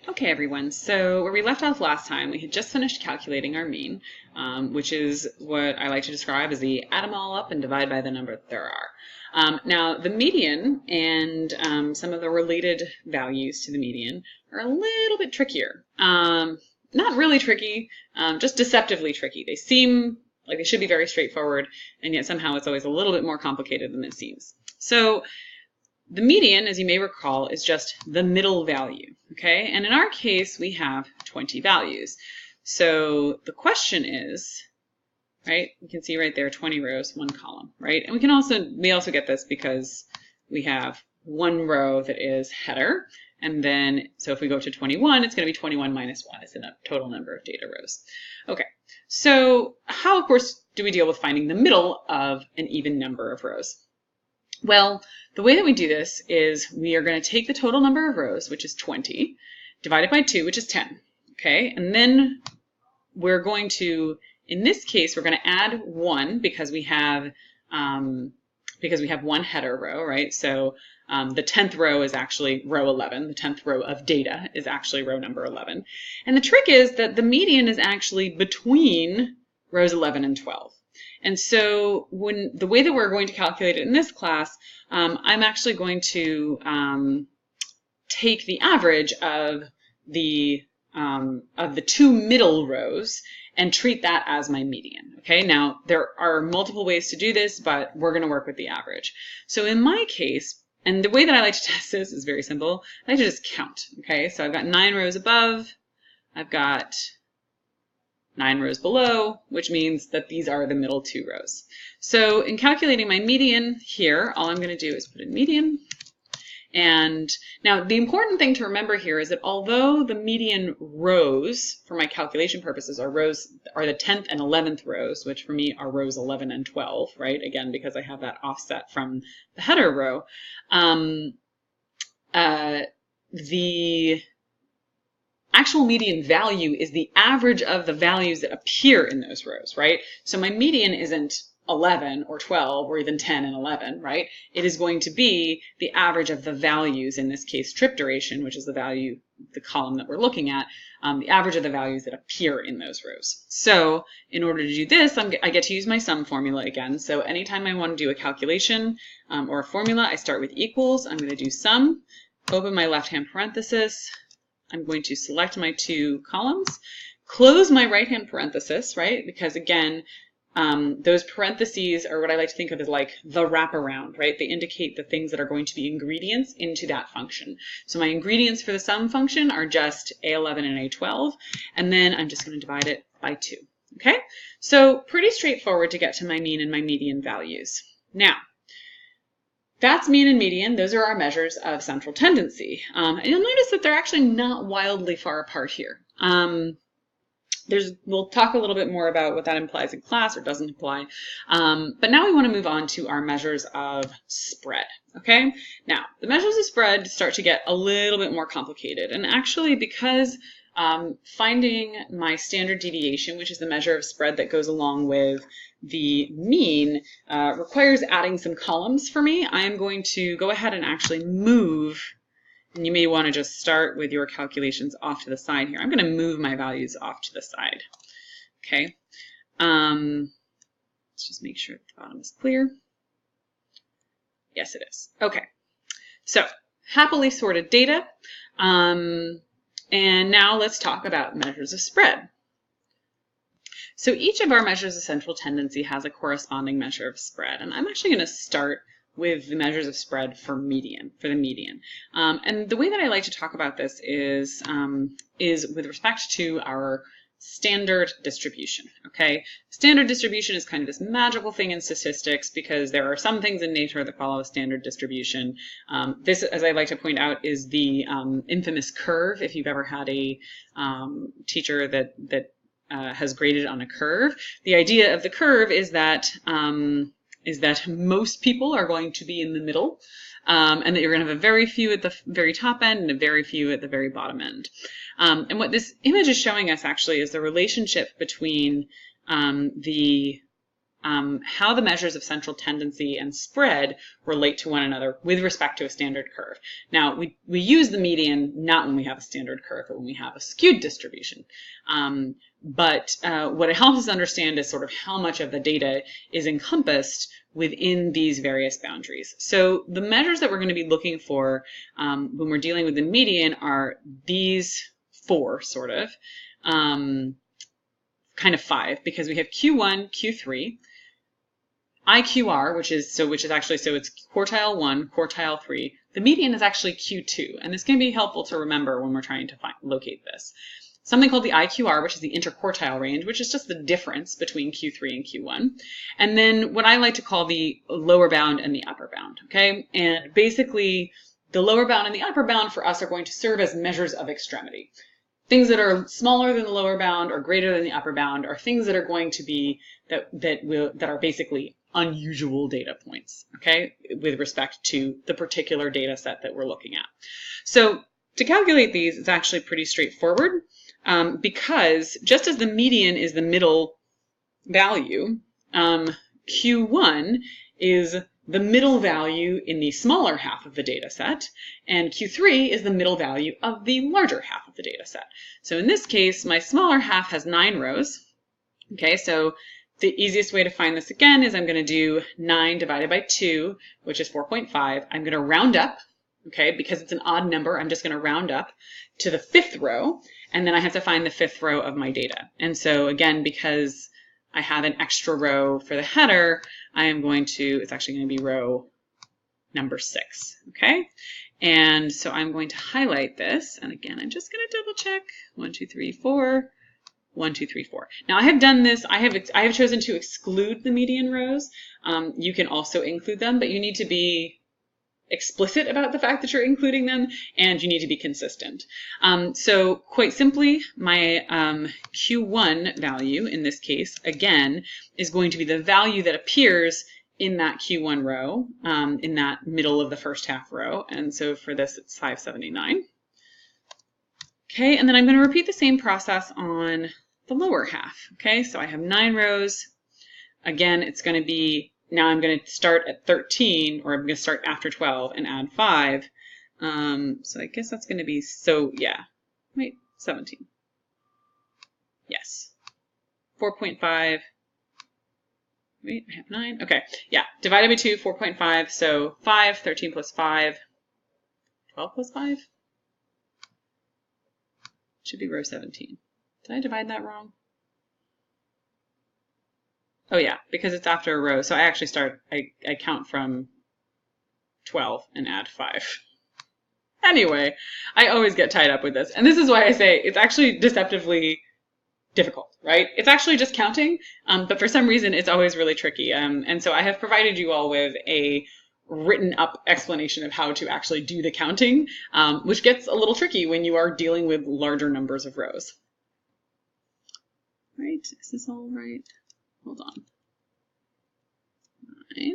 Okay, everyone. So where we left off last time, we had just finished calculating our mean, which is what I like to describe as the add them all up and divide by the number that there are. Now, the median and some of the related values to the median are a little bit trickier. Not really tricky, just deceptively tricky. They seem like they should be very straightforward, and yet somehow it's always a little bit more complicated than it seems. So the median, as you may recall, is just the middle value, okay? And in our case, we have 20 values. So the question is, right, you can see right there, 20 rows, one column, right? And we also get this because we have one row that is header, and then, so if we go to 21, it's going to be 21 minus 1 is the total number of data rows. Okay, so how, of course, do we deal with finding the middle of an even number of rows? Well, the way that we do this is we are going to take the total number of rows, which is 20, divide it by 2, which is 10, okay? And then we're going to, in this case, we're going to add 1 because we have one header row, right? So the 10th row is actually row 11. The 10th row of data is actually row number 11. And the trick is that the median is actually between rows 11 and 12. And so the way that we're going to calculate it in this class, I'm actually going to take the average of the two middle rows and treat that as my median. Okay, now there are multiple ways to do this, but we're going to work with the average. So in my case, and the way that I like to test this is very simple. I like to just count. Okay, so I've got 9 rows above. I've got 9 rows below, which means that these are the middle 2 rows. So in calculating my median here, all I'm going to do is put in median. And now the important thing to remember here is that although the median rows, for my calculation purposes, are the 10th and 11th rows, which for me are rows 11 and 12, right? Again, because I have that offset from the header row, the actual median value is the average of the values that appear in those rows, right? So my median isn't 11 or 12 or even 10 and 11, right? It is going to be the average of the values, in this case trip duration, which is the column that we're looking at, the average of the values that appear in those rows. So in order to do this, I get to use my sum formula again. So anytime I want to do a calculation or a formula, I start with equals. I'm going to do sum, open my left-hand parenthesis. I'm going to select my 2 columns, close my right-hand parenthesis, right? Because again, those parentheses are what I like to think of as like the wraparound, right? They indicate the things that are going to be ingredients into that function. So my ingredients for the sum function are just A11 and A12, and then I'm just going to divide it by 2, okay? So pretty straightforward to get to my mean and my median values. Now, that's mean and median. Those are our measures of central tendency. And you'll notice that they're actually not wildly far apart here. We'll talk a little bit more about what that implies in class or doesn't imply. But now we want to move on to our measures of spread. Okay? Now, the measures of spread start to get a little bit more complicated. And actually, because finding my standard deviation, which is the measure of spread that goes along with the mean, requires adding some columns for me, I am going to go ahead and actually move, and you may want to just start with your calculations off to the side here. I'm going to move my values off to the side. Okay. Let's just make sure the bottom is clear. Yes, it is. Okay. So, happily sorted data. And now let's talk about measures of spread. So each of our measures of central tendency has a corresponding measure of spread. And I'm actually going to start with the measures of spread for the median. And the way that I like to talk about this is with respect to our standard distribution, okay? Standard distribution is kind of this magical thing in statistics because there are some things in nature that follow a standard distribution. This, as I like to point out, is the infamous curve. If you've ever had a teacher that has graded on a curve, the idea of the curve is that most people are going to be in the middle, and that you're going to have a very few at the very top end and a very few at the very bottom end. And what this image is showing us actually is the relationship between the how the measures of central tendency and spread relate to one another with respect to a standard curve. Now, we use the median not when we have a standard curve, but when we have a skewed distribution. But what it helps us understand is sort of how much of the data is encompassed within these various boundaries. So the measures that we're going to be looking for when we're dealing with the median are these four, sort of, kind of five, because we have Q1, Q3, IQR, which is it's quartile 1, quartile 3. The median is actually Q2, and this can be helpful to remember when we're trying to locate this. Something called the IQR, which is the interquartile range, which is just the difference between Q3 and Q1. And then what I like to call the lower bound and the upper bound, okay? And basically, the lower bound and the upper bound for us are going to serve as measures of extremity. Things that are smaller than the lower bound or greater than the upper bound are things that are going to be, that are basically unusual data points, okay, with respect to the particular data set that we're looking at. So to calculate these, it's actually pretty straightforward. Because just as the median is the middle value, Q1 is the middle value in the smaller half of the data set, and Q3 is the middle value of the larger half of the data set. So in this case, my smaller half has 9 rows. Okay, so the easiest way to find this again is I'm going to do 9 divided by 2, which is 4.5. I'm going to round up, okay, because it's an odd number, I'm just going to round up to the 5th row, and then I have to find the 5th row of my data. And so again, because I have an extra row for the header, I am going to, it's actually going to be row number 6, okay? And so I'm going to highlight this, and again, I'm just going to double check, 1, 2, 3, 4, 1, 2, 3, 4. Now I have done this, I have chosen to exclude the median rows. You can also include them, but you need to be explicit about the fact that you're including them, and you need to be consistent. So quite simply, my Q1 value in this case, again, is going to be the value that appears in that Q1 row, in that middle of the first half row. And so for this, it's 579. Okay, and then I'm going to repeat the same process on the lower half. Okay, so I have 9 rows. Again, it's going to be, now I'm going to start at 13, or I'm going to start after 12 and add 5. So I guess that's going to be, wait, 17. Yes. 4.5. Wait, I have 9. Okay, yeah, divided by 2, 4.5. So 5, 13 plus 5, 12 plus 5? Should be row 17. Did I divide that wrong? Oh yeah, because it's after a row. So I actually I count from 12 and add 5. Anyway, I always get tied up with this. And this is why I say it's actually deceptively difficult, right? It's actually just counting, but for some reason it's always really tricky. And so I have provided you all with a written up explanation of how to actually do the counting, which gets a little tricky when you are dealing with larger numbers of rows. Right, is this all right? Hold on. 9.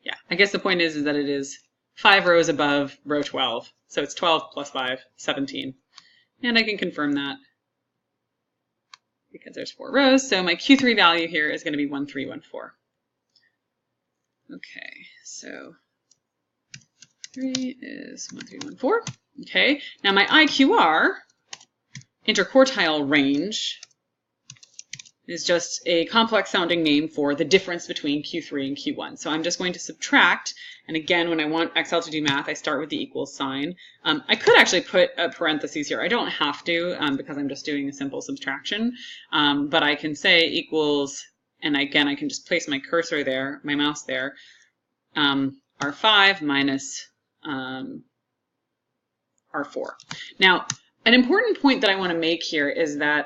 Yeah, I guess the point is that it is 5 rows above row 12. So it's 12 plus 5, 17. And I can confirm that because there's 4 rows. So my Q3 value here is going to be 1314. Okay, so 3 is 1314. Okay, now my IQR, interquartile range, is just a complex sounding name for the difference between Q3 and Q1. So I'm just going to subtract, and again, when I want Excel to do math, I start with the equals sign. I could actually put a parentheses here. I don't have to because I'm just doing a simple subtraction, but I can say equals, and again, I can just place my cursor there, my mouse there, R5 minus R4. Now, an important point that I want to make here is that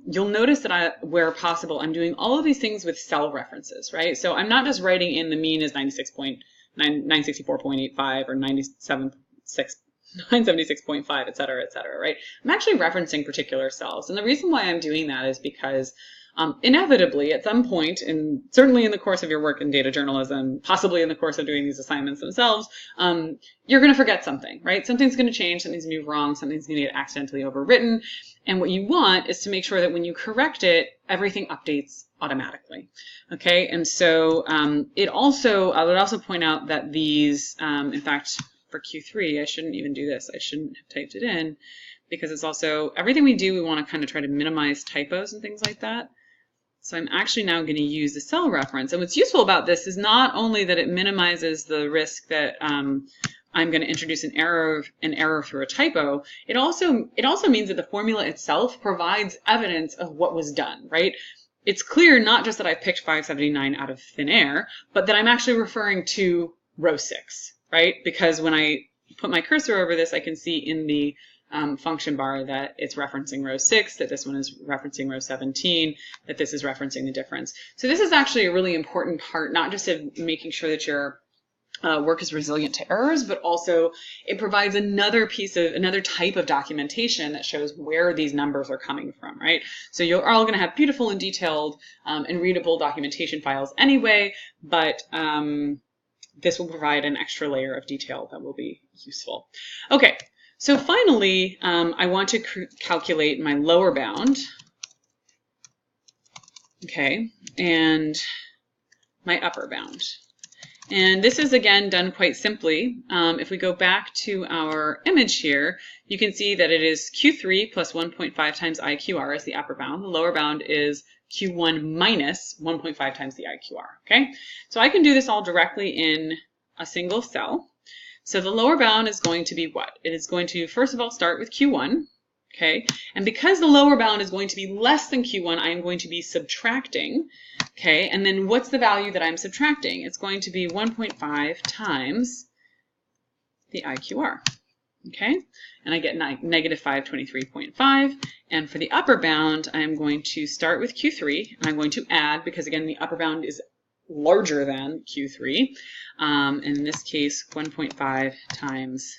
you'll notice that where possible, I'm doing all of these things with cell references, right? So I'm not just writing in the mean is 964.85 or 976.5, et cetera, right? I'm actually referencing particular cells. And the reason why I'm doing that is because inevitably, at some point, and certainly in the course of your work in data journalism, possibly in the course of doing these assignments themselves, you're going to forget something, right? Something's going to change, something's going to be wrong, something's going to get accidentally overwritten. And what you want is to make sure that when you correct it, everything updates automatically. Okay, and so I would also point out that these, in fact, for Q3, I shouldn't even do this. I shouldn't have typed it in, because it's also, everything we do, we want to kind of try to minimize typos and things like that. So I'm actually now going to use the cell reference. And what's useful about this is not only that it minimizes the risk that I'm going to introduce an error through a typo, it also means that the formula itself provides evidence of what was done, right? It's clear not just that I picked 579 out of thin air, but that I'm actually referring to row 6, right? Because when I put my cursor over this, I can see in the function bar that it's referencing row 6, that this one is referencing row 17, that this is referencing the difference. So this is actually a really important part, not just of making sure that your work is resilient to errors, but also it provides another type of documentation that shows where these numbers are coming from, right? So you're all going to have beautiful and detailed and readable documentation files anyway, but this will provide an extra layer of detail that will be useful. Okay. So finally, I want to calculate my lower bound, okay, and my upper bound. And this is, again, done quite simply. If we go back to our image here, you can see that it is Q3 plus 1.5 times IQR is the upper bound. The lower bound is Q1 minus 1.5 times the IQR, okay? So I can do this all directly in a single cell. So the lower bound is going to be what? It is going to, first of all, start with Q1, okay? And because the lower bound is going to be less than Q1, I am going to be subtracting, okay? And then what's the value that I'm subtracting? It's going to be 1.5 times the IQR, okay? And I get negative 523.5. And for the upper bound, I am going to start with Q3, and I'm going to add, because again, the upper bound is larger than Q3. In this case, 1.5 times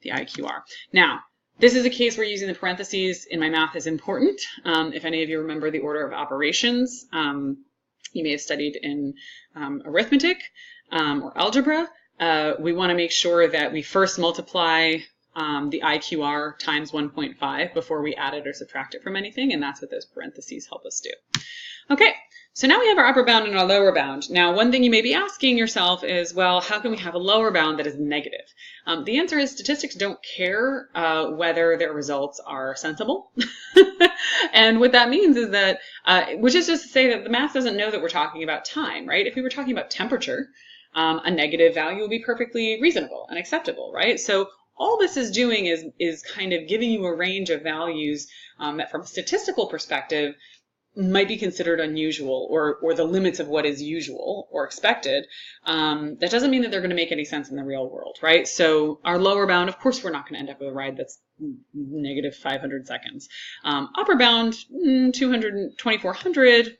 the IQR. Now, this is a case where using the parentheses in my math is important. If any of you remember the order of operations, you may have studied in arithmetic or algebra. We want to make sure that we first multiply the IQR times 1.5 before we add it or subtract it from anything, and that's what those parentheses help us do. Okay, so now we have our upper bound and our lower bound. Now, one thing you may be asking yourself is, well, how can we have a lower bound that is negative? The answer is statistics don't care whether their results are sensible. And what that means is that, which is just to say that the math doesn't know that we're talking about time, right? If we were talking about temperature, a negative value would be perfectly reasonable and acceptable, right? So all this is doing is kind of giving you a range of values that from a statistical perspective might be considered unusual or the limits of what is usual or expected. That doesn't mean that they're going to make any sense in the real world, right? So our lower bound, of course, we're not going to end up with a ride that's negative 500 seconds. Upper bound, 2,400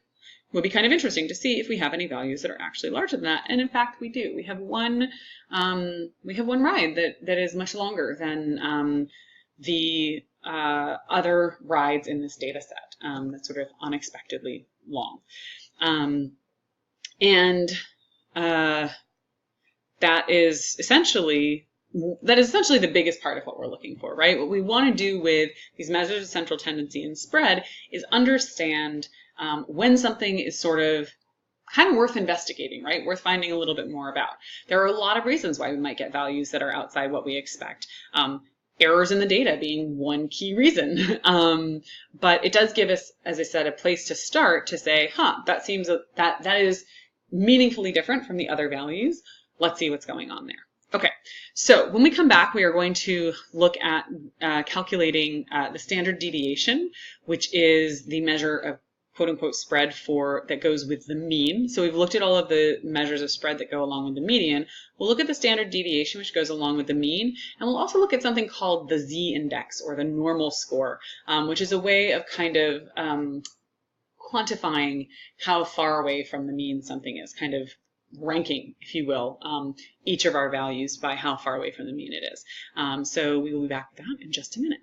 would be kind of interesting to see if we have any values that are actually larger than that. And in fact, we do. We have one ride that is much longer than the other rides in this data set. That's sort of unexpectedly long. That is essentially the biggest part of what we're looking for, right? What we want to do with these measures of central tendency and spread is understand when something is sort of kind of worth investigating, right? Worth finding a little bit more about. There are a lot of reasons why we might get values that are outside what we expect. Errors in the data being one key reason. But it does give us, as I said, a place to start to say, that seems that is meaningfully different from the other values. Let's see what's going on there. Okay, so when we come back, we are going to look at calculating the standard deviation, which is the measure of quote-unquote spread that goes with the mean. So we've looked at all of the measures of spread that go along with the median. We'll look at the standard deviation, which goes along with the mean, and we'll also look at something called the z-index, or the normal score, which is a way of kind of quantifying how far away from the mean something is, kind of ranking, if you will, each of our values by how far away from the mean it is. So we will be back with that in just a minute.